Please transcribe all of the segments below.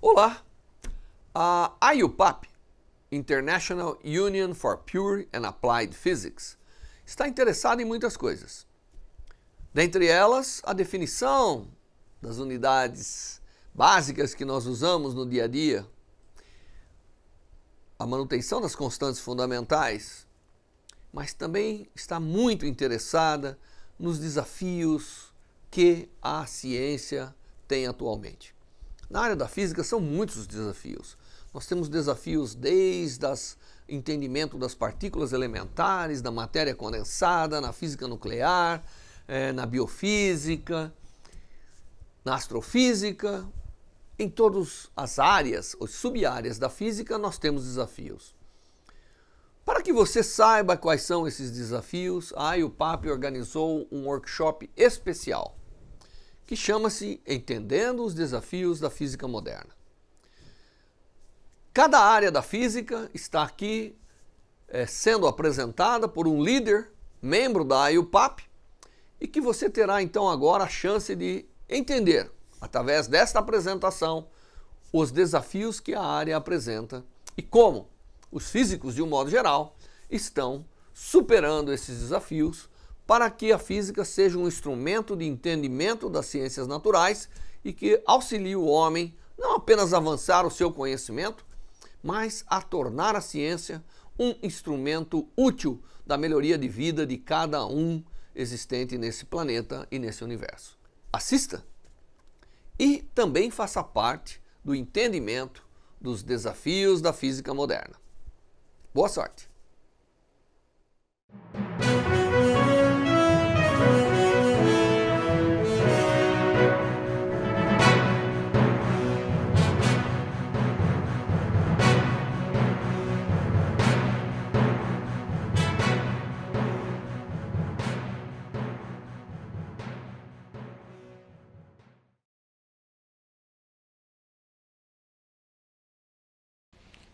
Olá! A IUPAP, International Union for Pure and Applied Physics, está interessada em muitas coisas. Dentre elas, a definição das unidades básicas que nós usamos no dia a dia, a manutenção das constantes fundamentais, mas também está muito interessada nos desafios que a ciência tem atualmente. Na área da física são muitos os desafios. Nós temos desafios desde o entendimento das partículas elementares, da matéria condensada, na física nuclear, na biofísica, na astrofísica. Em todas as áreas, ou sub-áreas da física, nós temos desafios. Para que você saiba quais são esses desafios, a IUPAP organizou um workshop especial, que chama-se Entendendo os Desafios da Física Moderna. Cada área da física está aqui sendo apresentada por um líder, membro da IUPAP, e que você terá então agora a chance de entender, através desta apresentação, os desafios que a área apresenta e como os físicos, de um modo geral, estão superando esses desafios para que a física seja um instrumento de entendimento das ciências naturais e que auxilie o homem não apenas a avançar o seu conhecimento, mas a tornar a ciência um instrumento útil da melhoria de vida de cada um existente nesse planeta e nesse universo. Assista e também faça parte do entendimento dos desafios da física moderna. Boa sorte!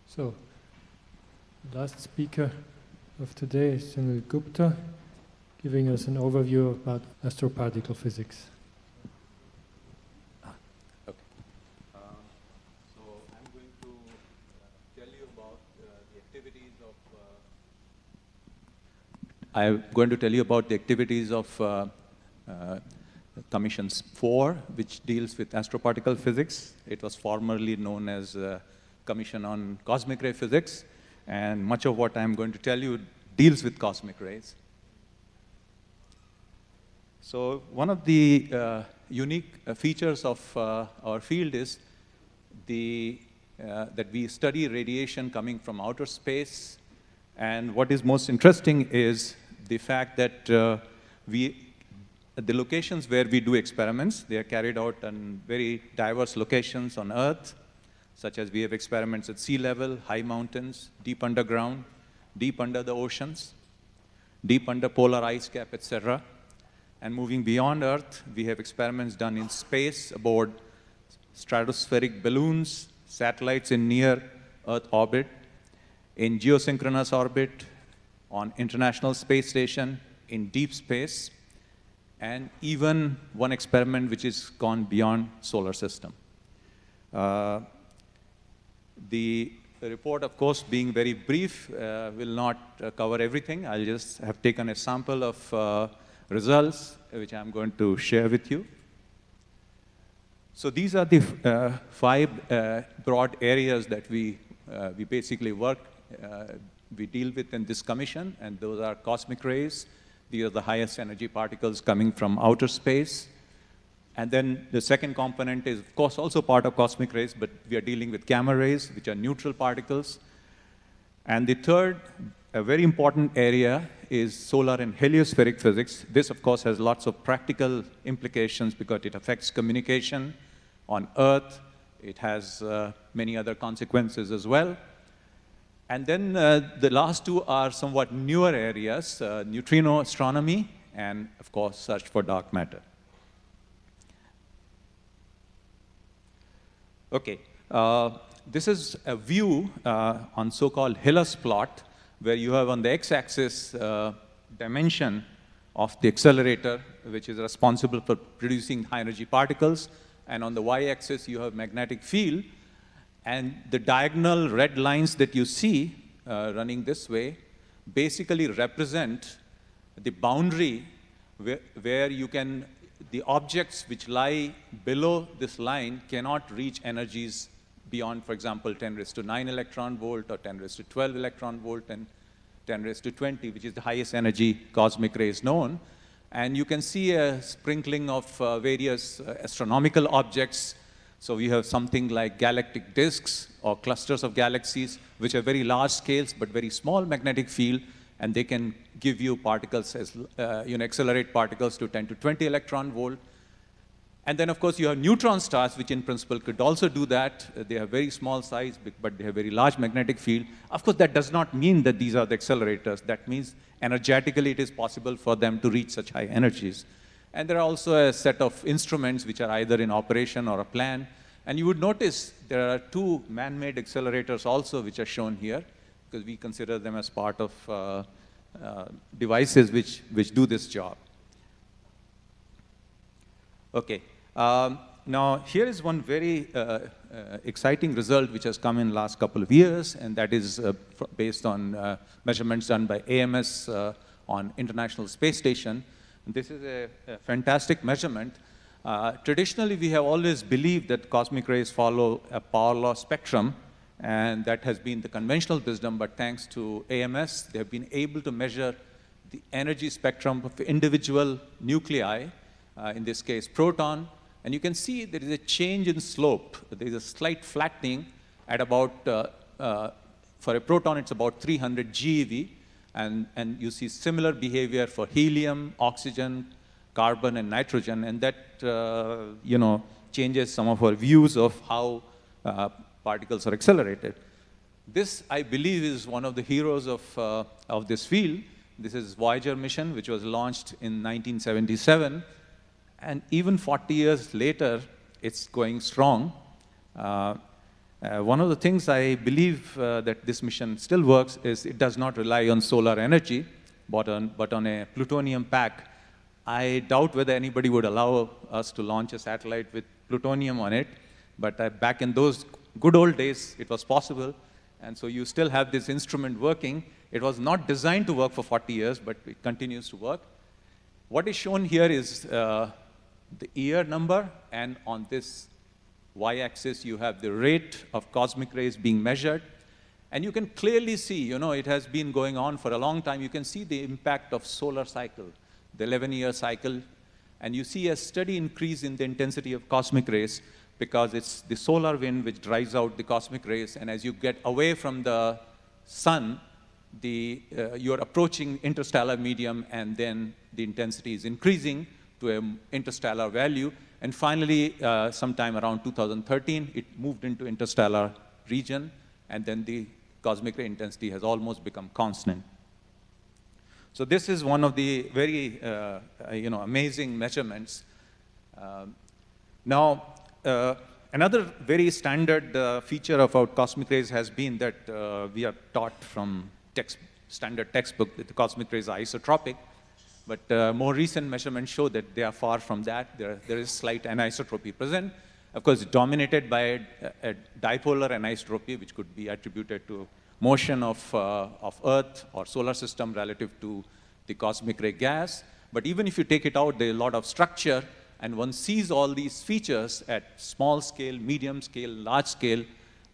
So, the last speaker of today is Sunil Gupta, giving us an overview about astroparticle physics. Okay. So I'm going to tell you about the activities of. I'm going to tell you about the activities of Commissions 4, which deals with astroparticle physics. It was formerly known as Commission on Cosmic Ray Physics, and much of what I'm going to tell you deals with cosmic rays. So one of the unique features of our field is that we study radiation coming from outer space, and what is most interesting is the fact that the locations where we do experiments, they are carried out on very diverse locations on Earth, such as we have experiments at sea level, high mountains, deep underground, deep under the oceans, deep under polar ice cap, etc. And moving beyond Earth, we have experiments done in space aboard stratospheric balloons, satellites in near Earth orbit, in geosynchronous orbit, on International Space Station, in deep space, and even one experiment which has gone beyond solar system. The report, of course, being very brief, will not cover everything. I'll just have taken a sample of results, which I'm going to share with you. So these are the 5 broad areas that we basically we deal with in this commission, and those are cosmic rays. These are the highest energy particles coming from outer space. And then the second component is, of course, also part of cosmic rays, but we are dealing with gamma rays, which are neutral particles. And the third, a very important area, is solar and heliospheric physics. This, of course, has lots of practical implications because it affects communication on Earth. It has many other consequences as well. And then the last 2 are somewhat newer areas, neutrino astronomy and, of course, search for dark matter. Okay, this is a view on so-called Hillas plot, where you have on the x-axis dimension of the accelerator, which is responsible for producing high-energy particles, and on the y-axis you have magnetic field. And the diagonal red lines that you see running this way basically represent the boundary where you can, the objects which lie below this line cannot reach energies beyond, for example, 10 raised to 9 electron volt or 10 raised to 12 electron volt and 10 raised to 20, which is the highest energy cosmic rays known. And you can see a sprinkling of various astronomical objects. So we have something like galactic disks or clusters of galaxies, which are very large scales but very small magnetic field, and they can give you particles as, accelerate particles to 10 to 20 electron volt. And then, of course, you have neutron stars, which in principle could also do that. They have very small size, but they have very large magnetic field. Of course, that does not mean that these are the accelerators. That means energetically it is possible for them to reach such high energies. And there are also a set of instruments which are either in operation or a plan. And you would notice there are two man-made accelerators also which are shown here, because we consider them as part of devices which do this job. Okay. Now, here is one very exciting result which has come in the last couple of years, and that is based on measurements done by AMS on International Space Station. And this is a fantastic measurement. Traditionally, we have always believed that cosmic rays follow a power law spectrum, and that has been the conventional wisdom, but thanks to AMS, they have been able to measure the energy spectrum of individual nuclei, in this case proton, and you can see there is a change in slope. There is a slight flattening at about, for a proton it's about 300 GeV, and you see similar behavior for helium, oxygen, carbon, and nitrogen, and that changes some of our views of how particles are accelerated. This, I believe, is one of the heroes of this field. This is Voyager mission, which was launched in 1977. And even 40 years later, it's going strong. One of the things I believe that this mission still works is it does not rely on solar energy, but on a plutonium pack. I doubt whether anybody would allow us to launch a satellite with plutonium on it, but back in those good old days, it was possible. And so you still have this instrument working. It was not designed to work for 40 years, but it continues to work. What is shown here is the year number, and on this y-axis you have the rate of cosmic rays being measured. And you can clearly see, it has been going on for a long time. You can see the impact of solar cycle, the 11-year cycle, and you see a steady increase in the intensity of cosmic rays because it's the solar wind which drives out the cosmic rays, and as you get away from the sun, you're approaching interstellar medium, and then the intensity is increasing to an interstellar value. And finally, sometime around 2013, it moved into interstellar region, and then the cosmic ray intensity has almost become constant. So this is one of the very amazing measurements. Now, another very standard feature of our cosmic rays has been that we are taught from standard textbook that the cosmic rays are isotropic. But more recent measurements show that they are far from that. There is slight anisotropy present. Of course, dominated by a dipolar anisotropy, which could be attributed to motion of Earth or solar system relative to the cosmic ray gas. But even if you take it out, there's a lot of structure, and one sees all these features at small scale, medium scale, large scale,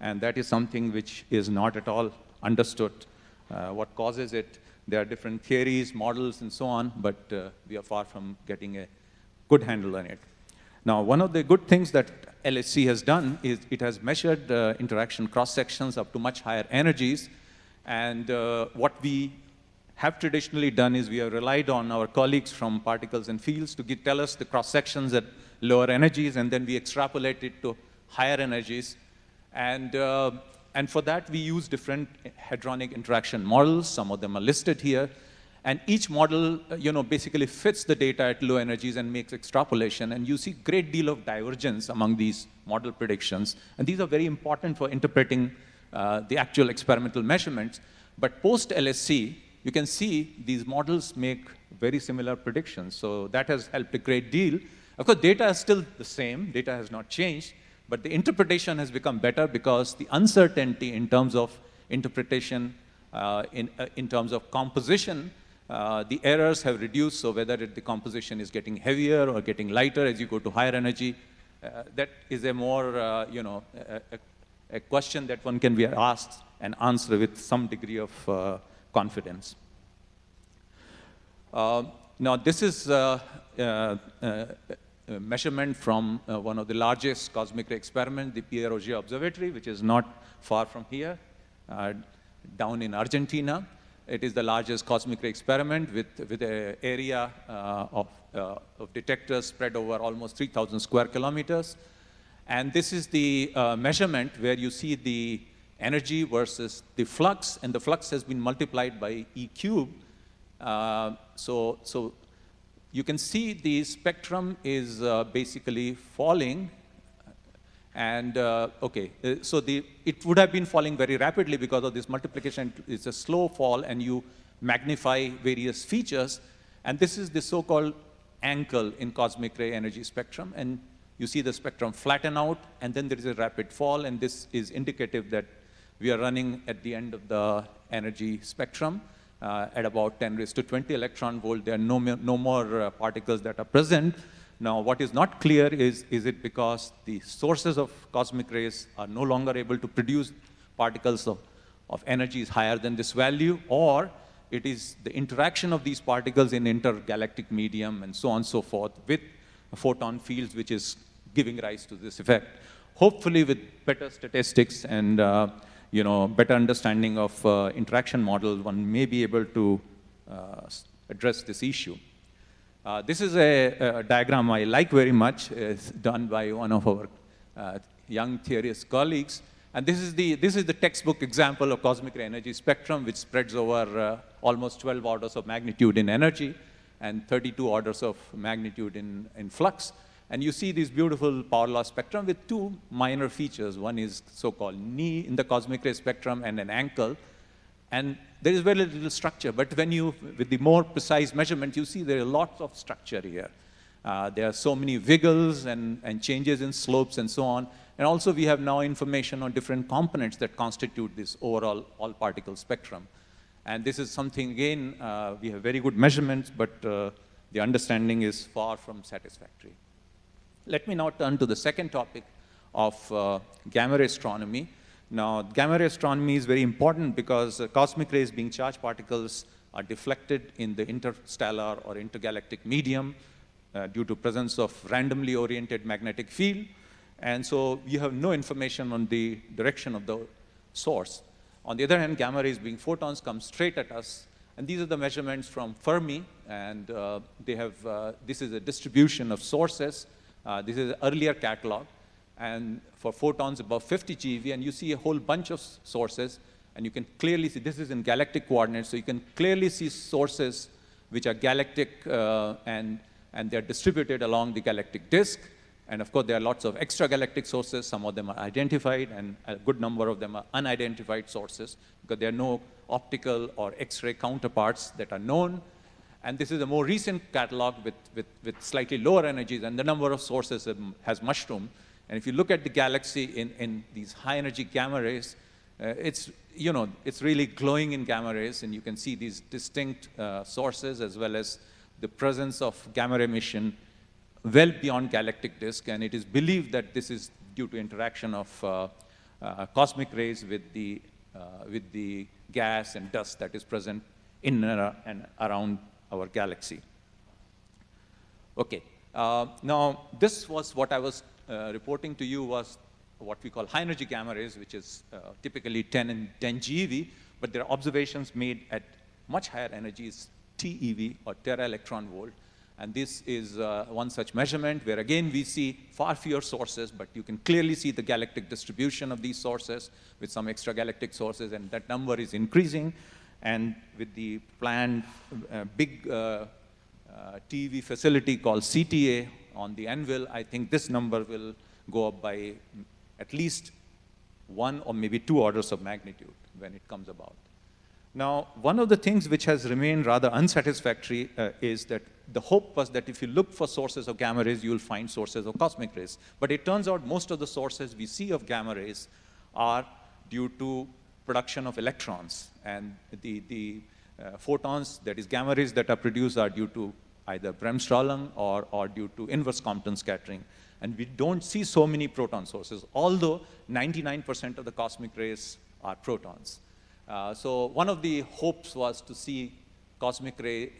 and that is something which is not at all understood. What causes it? There are different theories, models, and so on, but we are far from getting a good handle on it. Now, one of the good things that LHC has done is it has measured interaction cross-sections up to much higher energies. And what we have traditionally done is we have relied on our colleagues from particles and fields to tell us the cross-sections at lower energies, and then we extrapolate it to higher energies. And for that, we use different hadronic interaction models. Some of them are listed here. And each model, basically fits the data at low energies and makes extrapolation. And you see a great deal of divergence among these model predictions. And these are very important for interpreting the actual experimental measurements. But post-LSC, you can see these models make very similar predictions. So that has helped a great deal. Of course, data is still the same. Data has not changed. But the interpretation has become better because the uncertainty in terms of interpretation, in terms of composition, the errors have reduced. So whether the composition is getting heavier or getting lighter as you go to higher energy, that is a more, you know, a question that one can be asked and answer with some degree of confidence. Now, this is a measurement from one of the largest cosmic ray experiments, the Pierre Auger Observatory, which is not far from here, down in Argentina. It is the largest cosmic ray experiment with an area of detectors spread over almost 3,000 square kilometers. And this is the measurement where you see the energy versus the flux, and the flux has been multiplied by E cubed. So you can see the spectrum is basically falling. And so it would have been falling very rapidly because of this multiplication. It's a slow fall, and you magnify various features. And this is the so-called ankle in cosmic ray energy spectrum. And you see the spectrum flatten out, and then there is a rapid fall. And this is indicative that we are running at the end of the energy spectrum at about 10 raised to 20 electron volt. There are no more particles that are present. Now, what is not clear is it because the sources of cosmic rays are no longer able to produce particles of energies higher than this value, or it is the interaction of these particles in intergalactic medium and so on and so forth with photon fields, which is giving rise to this effect. Hopefully, with better statistics and you know, better understanding of interaction models, one may be able to address this issue. This is a diagram I like very much. It's done by one of our young theorist colleagues. And this is the textbook example of cosmic ray energy spectrum, which spreads over almost 12 orders of magnitude in energy and 32 orders of magnitude in flux. And you see this beautiful power law spectrum with two minor features. One is so-called knee in the cosmic ray spectrum and an ankle. And there is very little structure. But when you, with the more precise measurement, you see there are lots of structure here. There are so many wiggles and changes in slopes and so on. And also, we have now information on different components that constitute this overall all-particle spectrum. And this is something, again, we have very good measurements, but the understanding is far from satisfactory. Let me now turn to the second topic of gamma ray astronomy. Now, gamma ray astronomy is very important because cosmic rays, being charged particles, are deflected in the interstellar or intergalactic medium due to presence of randomly oriented magnetic field. And so you have no information on the direction of the source. On the other hand, gamma rays, being photons, come straight at us. And these are the measurements from Fermi. And this is a distribution of sources. This is an earlier catalog. And for photons above 50 GeV, and you see a whole bunch of sources, and you can clearly see, this is in galactic coordinates, so you can clearly see sources which are galactic, and they're distributed along the galactic disk. And of course, there are lots of extragalactic sources. Some of them are identified, and a good number of them are unidentified sources, because there are no optical or X-ray counterparts that are known. And this is a more recent catalog with slightly lower energies, and the number of sources has mushroomed. And if you look at the galaxy in these high-energy gamma rays, it's really glowing in gamma rays, and you can see these distinct sources as well as the presence of gamma ray emission well beyond galactic disk. And it is believed that this is due to interaction of cosmic rays with the gas and dust that is present in and around our galaxy. Okay. Now, this was what I was reporting to you, was what we call high-energy gamma rays, which is typically 10 GeV, but there are observations made at much higher energies, TeV, or tera-electron volt. And this is one such measurement where, again, we see far fewer sources, but you can clearly see the galactic distribution of these sources with some extragalactic sources, and that number is increasing. And with the planned big TeV facility called CTA on the anvil, I think this number will go up by at least 1 or maybe 2 orders of magnitude when it comes about. Now, one of the things which has remained rather unsatisfactory is that the hope was that if you look for sources of gamma rays, you will find sources of cosmic rays. But it turns out most of the sources we see of gamma rays are due to production of electrons. And the photons, that is gamma rays that are produced, are due to either Bremsstrahlung or due to inverse Compton scattering. And we don't see so many proton sources, although 99% of the cosmic rays are protons. So one of the hopes was to see cosmic ray,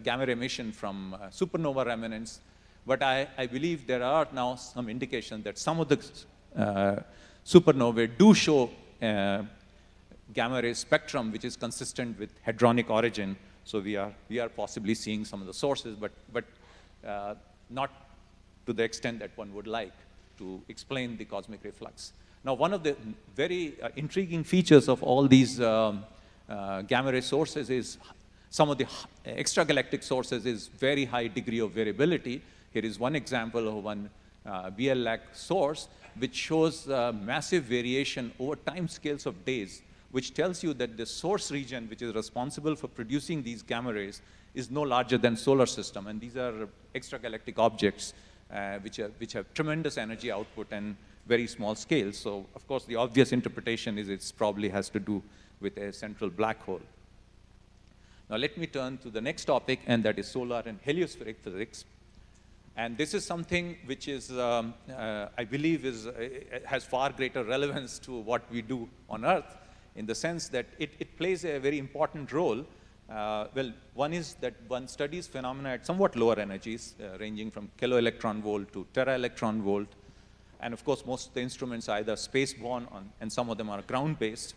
gamma ray emission from supernova remnants. But I believe there are now some indication that some of the supernovae do show gamma ray spectrum, which is consistent with hadronic origin. So we are possibly seeing some of the sources, but not to the extent that one would like to explain the cosmic ray flux. Now, one of the very intriguing features of all these gamma ray sources is some of the extragalactic sources is very high degree of variability. Here is one example of one BL-LAC source, which shows massive variation over time scales of days, which tells you that the source region, which is responsible for producing these gamma rays, is no larger than solar system. And these are extragalactic objects which have tremendous energy output and very small scale. So, of course, the obvious interpretation is it probably has to do with a central black hole. Now, let me turn to the next topic, and that is solar and heliospheric physics. And this is something which is, I believe, has far greater relevance to what we do on Earth, in the sense that it plays a very important role. Well, one is that one studies phenomena at somewhat lower energies, ranging from kiloelectron volt to tera-electron volt. And of course, most of the instruments are either space-borne, and some of them are ground-based.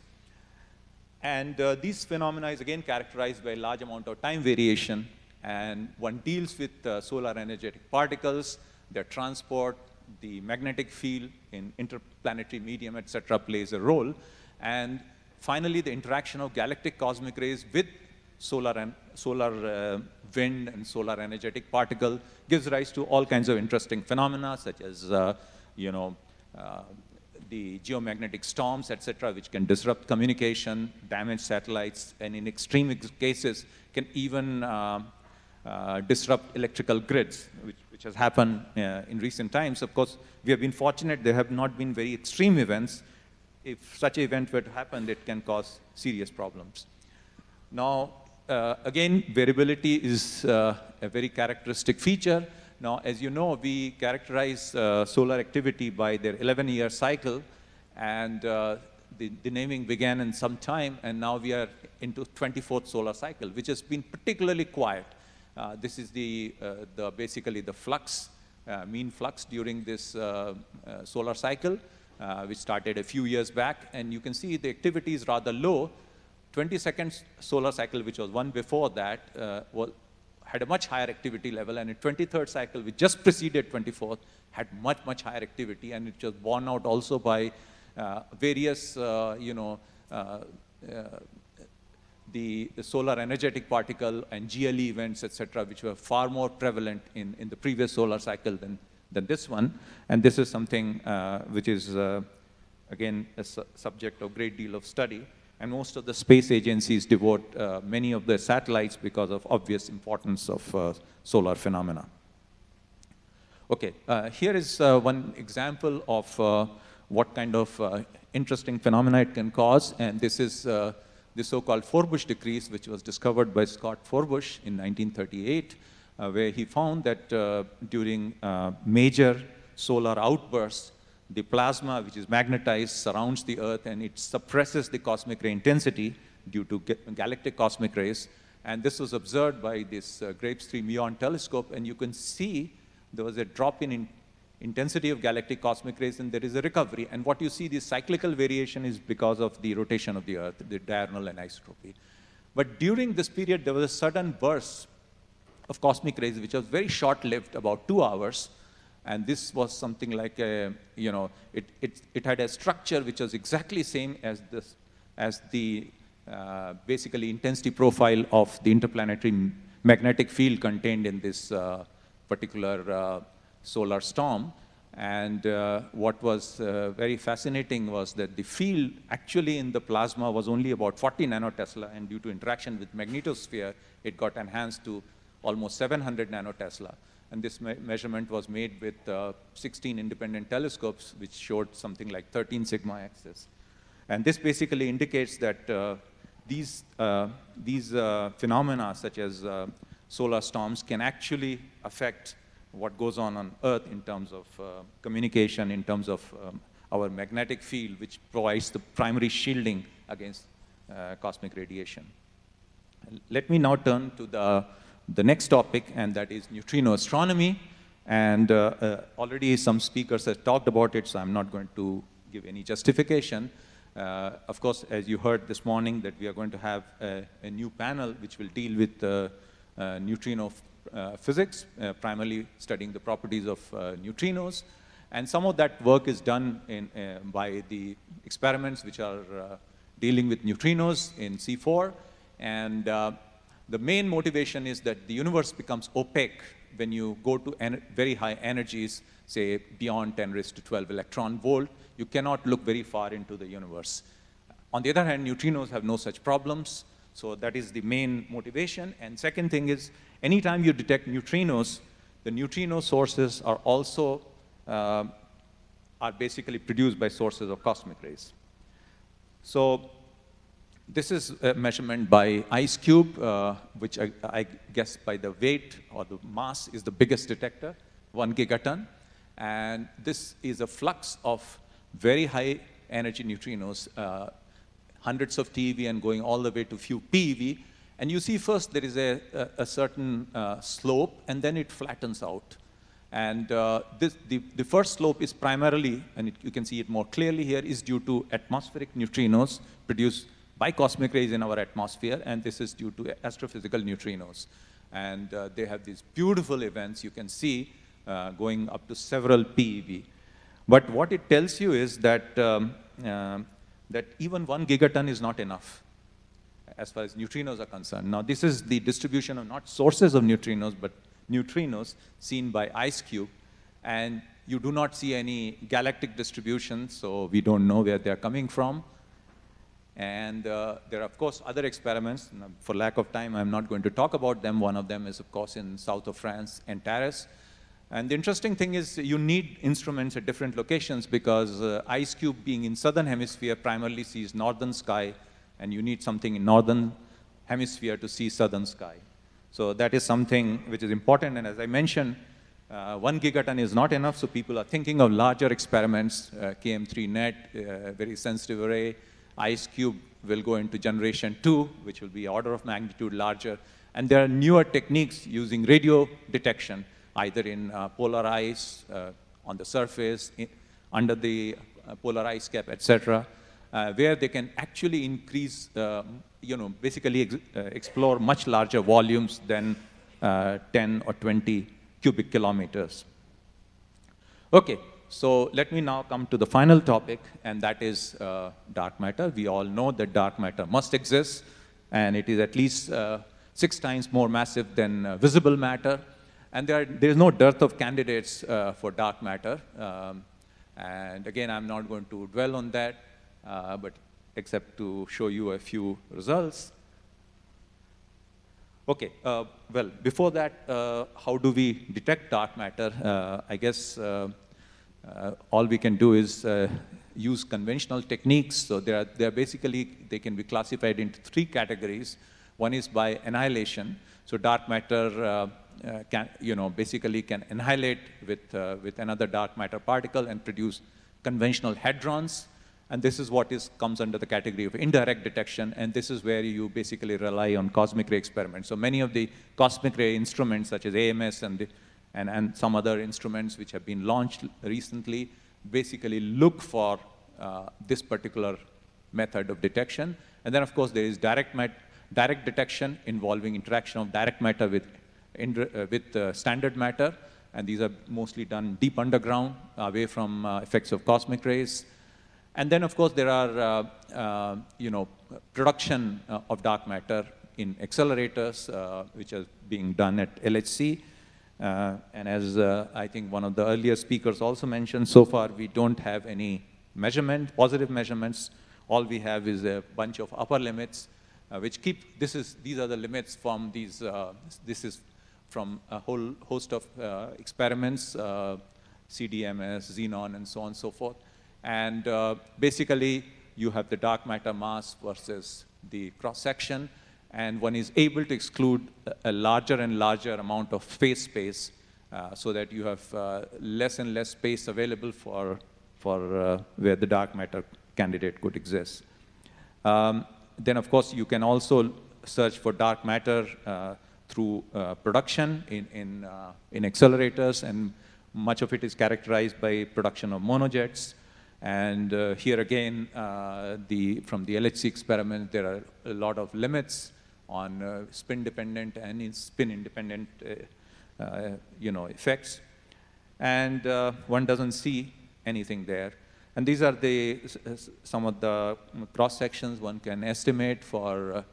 And these phenomena is again characterized by a large amount of time variation. And one deals with solar energetic particles, their transport, the magnetic field in interplanetary medium, etc., plays a role. And finally, the interaction of galactic cosmic rays with solar wind and solar energetic particle gives rise to all kinds of interesting phenomena, such as the geomagnetic storms, etc., which can disrupt communication, damage satellites, and in extreme cases can even disrupt electrical grids, which has happened in recent times. Of course, we have been fortunate. There have not been very extreme events. If such an event were to happen, it can cause serious problems. Now, again, variability is a very characteristic feature. Now, as you know, we characterize solar activity by their 11-year cycle, and the naming began in some time, and now we are into 24th solar cycle, which has been particularly quiet. This is basically the flux, mean flux during this solar cycle, which started a few years back, and you can see the activity is rather low. 22nd solar cycle, which was one before that, had a much higher activity level, and a 23rd cycle, which just preceded 24th, had much, much higher activity, and it was borne out also by various, the solar energetic particle and GLE events, etc., which were far more prevalent in the previous solar cycle than this one. And this is something which is, again, a subject of great deal of study. And most of the space agencies devote many of their satellites because of obvious importance of solar phenomena. Okay, here is one example of what kind of interesting phenomena it can cause. And this is the so-called Forbush decrease, which was discovered by Scott Forbush in 1938, where he found that during major solar outbursts, the plasma, which is magnetized, surrounds the Earth, and it suppresses the cosmic ray intensity due to galactic cosmic rays. And this was observed by this Graves 3 Muon telescope, and you can see there was a drop in intensity of galactic cosmic rays, and there is a recovery. And what you see, this cyclical variation, is because of the rotation of the Earth, the diurnal anisotropy. But during this period, there was a sudden burst of cosmic rays, which was very short-lived, about 2 hours. And this was something like a, it had a structure which was exactly same as the basically intensity profile of the interplanetary magnetic field contained in this particular solar storm. And what was very fascinating was that the field actually in the plasma was only about 40 nanotesla, and due to interaction with magnetosphere, it got enhanced to almost 700 nanotesla. And this measurement was made with 16 independent telescopes, which showed something like 13 sigma axis. And this basically indicates that these phenomena, such as solar storms, can actually affect what goes on Earth in terms of communication, in terms of our magnetic field, which provides the primary shielding against cosmic radiation. Let me now turn to the next topic, and that is neutrino astronomy. And already some speakers have talked about it, so I'm not going to give any justification. Of course, as you heard this morning, that we are going to have a new panel which will deal with neutrino physics, primarily studying the properties of neutrinos. And some of that work is done by the experiments which are dealing with neutrinos in C4. And the main motivation is that the universe becomes opaque when you go to very high energies, say beyond 10 raised to 12 electron volt. You cannot look very far into the universe. On the other hand, neutrinos have no such problems. So that is the main motivation. And second thing is, anytime you detect neutrinos, the neutrino sources are also are basically produced by sources of cosmic rays. So this is a measurement by IceCube, which I guess by the weight or the mass is the biggest detector, 1 gigaton. And this is a flux of very high energy neutrinos, hundreds of TeV and going all the way to few PeV. And you see first there is a certain slope, and then it flattens out. And the first slope is primarily, and you can see it more clearly here, is due to atmospheric neutrinos produced by cosmic rays in our atmosphere, and this is due to astrophysical neutrinos. And they have these beautiful events you can see going up to several PeV. But what it tells you is that, that even 1 gigaton is not enough as far as neutrinos are concerned. Now, this is the distribution of not sources of neutrinos, but neutrinos seen by IceCube. And you do not see any galactic distribution, so we don't know where they're coming from. And there are, of course, other experiments. For lack of time, I'm not going to talk about them. One of them is, of course, in south of France, Antares. And the interesting thing is you need instruments at different locations because IceCube, being in southern hemisphere, primarily sees northern sky, and you need something in northern hemisphere to see southern sky. So that is something which is important. And as I mentioned, 1 gigaton is not enough, so people are thinking of larger experiments, KM3-NET, very sensitive array. IceCube will go into generation 2, which will be order of magnitude larger. And there are newer techniques using radio detection, either in polar ice, on the surface, under the polar ice cap, etc., where they can actually increase, basically explore much larger volumes than 10 or 20 cubic kilometers. Okay. So let me now come to the final topic, and that is dark matter. We all know that dark matter must exist, and it is at least 6 times more massive than visible matter. And there is no dearth of candidates for dark matter. And again, I'm not going to dwell on that, but except to show you a few results. Okay, well, before that, how do we detect dark matter? I guess all we can do is use conventional techniques. So they can be classified into 3 categories. One is by annihilation. So dark matter basically can annihilate with another dark matter particle and produce conventional hadrons. And this is what comes under the category of indirect detection. And this is where you basically rely on cosmic ray experiments. So many of the cosmic ray instruments, such as AMS and some other instruments which have been launched recently, basically look for this particular method of detection. And then, of course, there is direct detection involving interaction of direct matter with standard matter. And these are mostly done deep underground, away from effects of cosmic rays. And then, of course, there are production of dark matter in accelerators, which are being done at LHC. And as I think one of the earlier speakers also mentioned, so far we don't have any positive measurements. All we have is a bunch of upper limits, which these are the limits from these, this is from a whole host of experiments, CDMS, xenon, and so on and so forth. And basically, you have the dark matter mass versus the cross-section, and one is able to exclude a larger and larger amount of phase space so that you have less and less space available for where the dark matter candidate could exist. Then, of course, you can also search for dark matter through production in accelerators, and much of it is characterized by production of monojets. And here again, from the LHC experiment, there are a lot of limits on spin-dependent and spin-independent effects. And one doesn't see anything there. And these are some of the cross-sections one can estimate for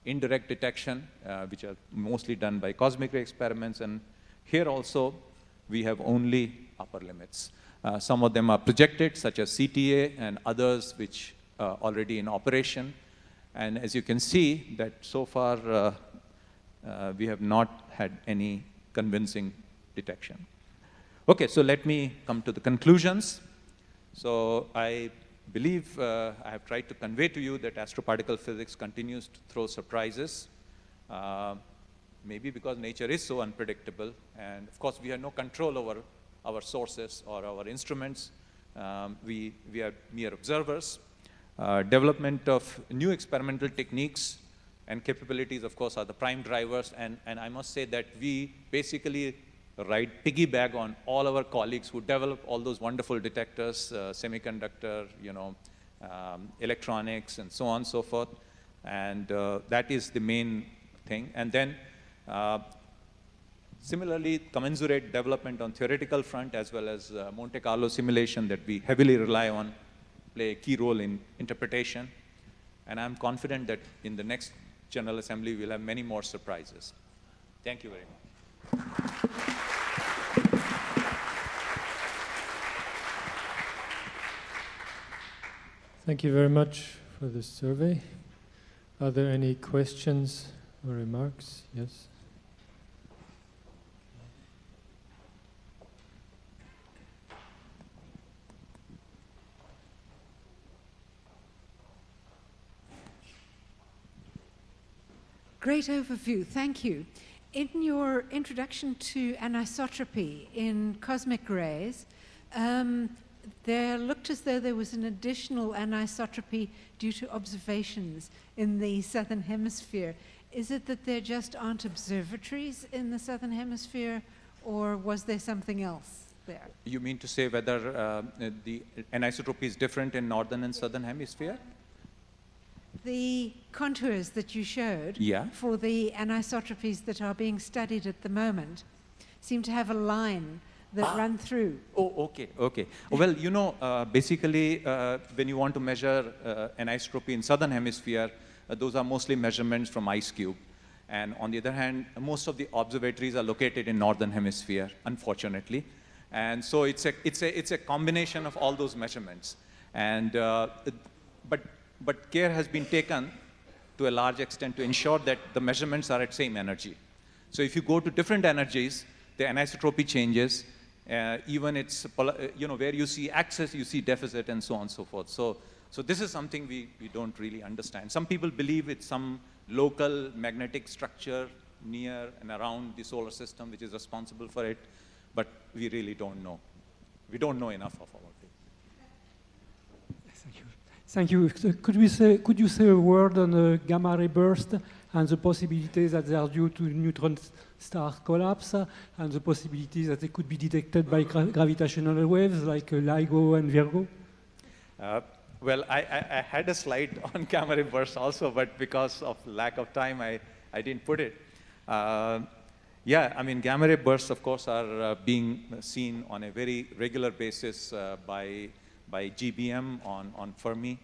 indirect detection, which are mostly done by cosmic ray experiments. And here also, we have only upper limits. Some of them are projected, such as CTA, and others which are already in operation. And as you can see, that so far, we have not had any convincing detection. OK, so let me come to the conclusions. So I believe I have tried to convey to you that astroparticle physics continues to throw surprises, maybe because nature is so unpredictable. And of course, we have no control over our sources or our instruments. We are mere observers. Development of new experimental techniques and capabilities, of course, are the prime drivers. And I must say that we basically piggyback on all our colleagues who develop all those wonderful detectors, semiconductor, electronics, and so on and so forth. And that is the main thing. And then similarly, commensurate development on theoretical front, as well as Monte Carlo simulation that we heavily rely on, play a key role in interpretation. And I'm confident that in the next General Assembly, we'll have many more surprises. Thank you very much. Thank you very much for this survey. Are there any questions or remarks? Yes. Great overview, thank you. In your introduction to anisotropy in cosmic rays, there looked as though there was an additional anisotropy due to observations in the southern hemisphere. Is it that there just aren't observatories in the southern hemisphere, or was there something else there? You mean to say whether the anisotropy is different in northern and southern hemisphere? The contours that you showed for the anisotropies that are being studied at the moment seem to have a line that run through. Oh, okay, okay. Well, basically, when you want to measure anisotropy in southern hemisphere, those are mostly measurements from IceCube. And on the other hand, most of the observatories are located in northern hemisphere, unfortunately. And so it's a combination of all those measurements. And but care has been taken to a large extent to ensure that the measurements are at same energy. So if you go to different energies, the anisotropy changes. Even it's, where you see excess, you see deficit, and so on and so forth. So this is something we don't really understand. Some people believe it's some local magnetic structure near and around the solar system which is responsible for it, but we really don't know. We don't know enough of our field. Thank you. Could you say a word on the gamma ray burst and the possibility that they are due to neutron star collapse, and the possibility that they could be detected by gravitational waves like LIGO and Virgo? Well, I had a slide on gamma ray burst also, but because of lack of time, I didn't put it. Yeah, I mean, gamma ray bursts, of course, are being seen on a very regular basis by GBM on Fermi,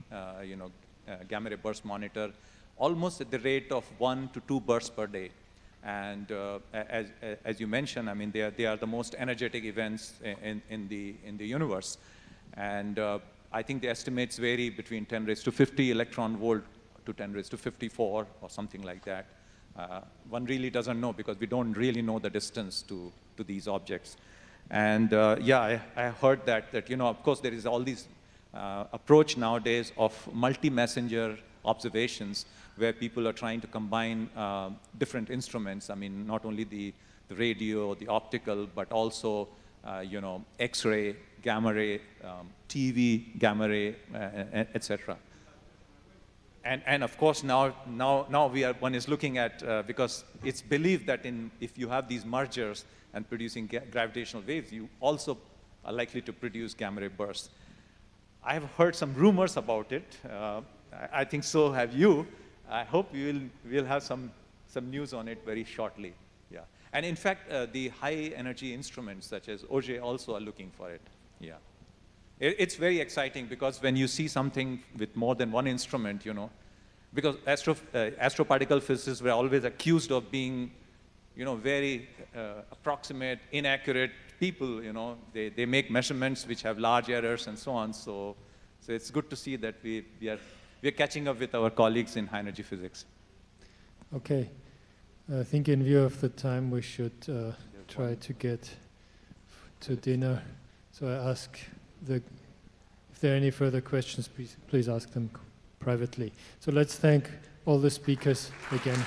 gamma ray burst monitor, almost at the rate of 1 to 2 bursts per day. And as you mentioned, I mean, they are the most energetic events in the universe. And I think the estimates vary between 10 raised to 50 electron volt to 10 raised to 54 or something like that. One really doesn't know because we don't really know the distance to these objects. And yeah, I heard that, you know, of course there is all these approach nowadays of multi-messenger observations where people are trying to combine different instruments. I mean, not only the radio, the optical, but also, you know, X-ray, gamma ray, TV, gamma ray, etc. And of course now one is looking at, because it's believed that if you have these mergers and producing gravitational waves, you also are likely to produce gamma ray bursts. I have heard some rumors about it. I think so have you. I hope we'll have some news on it very shortly. Yeah. And in fact, the high energy instruments such as Auger also are looking for it. Yeah. It's very exciting because when you see something with more than one instrument, you know, because astroparticle physicists were always accused of being, you know, very approximate, inaccurate people, you know. They make measurements which have large errors and so on. So it's good to see that we are catching up with our colleagues in high energy physics. Okay. I think in view of the time, we should try to get to dinner. So I ask if there are any further questions, please ask them privately. So let's thank all the speakers again.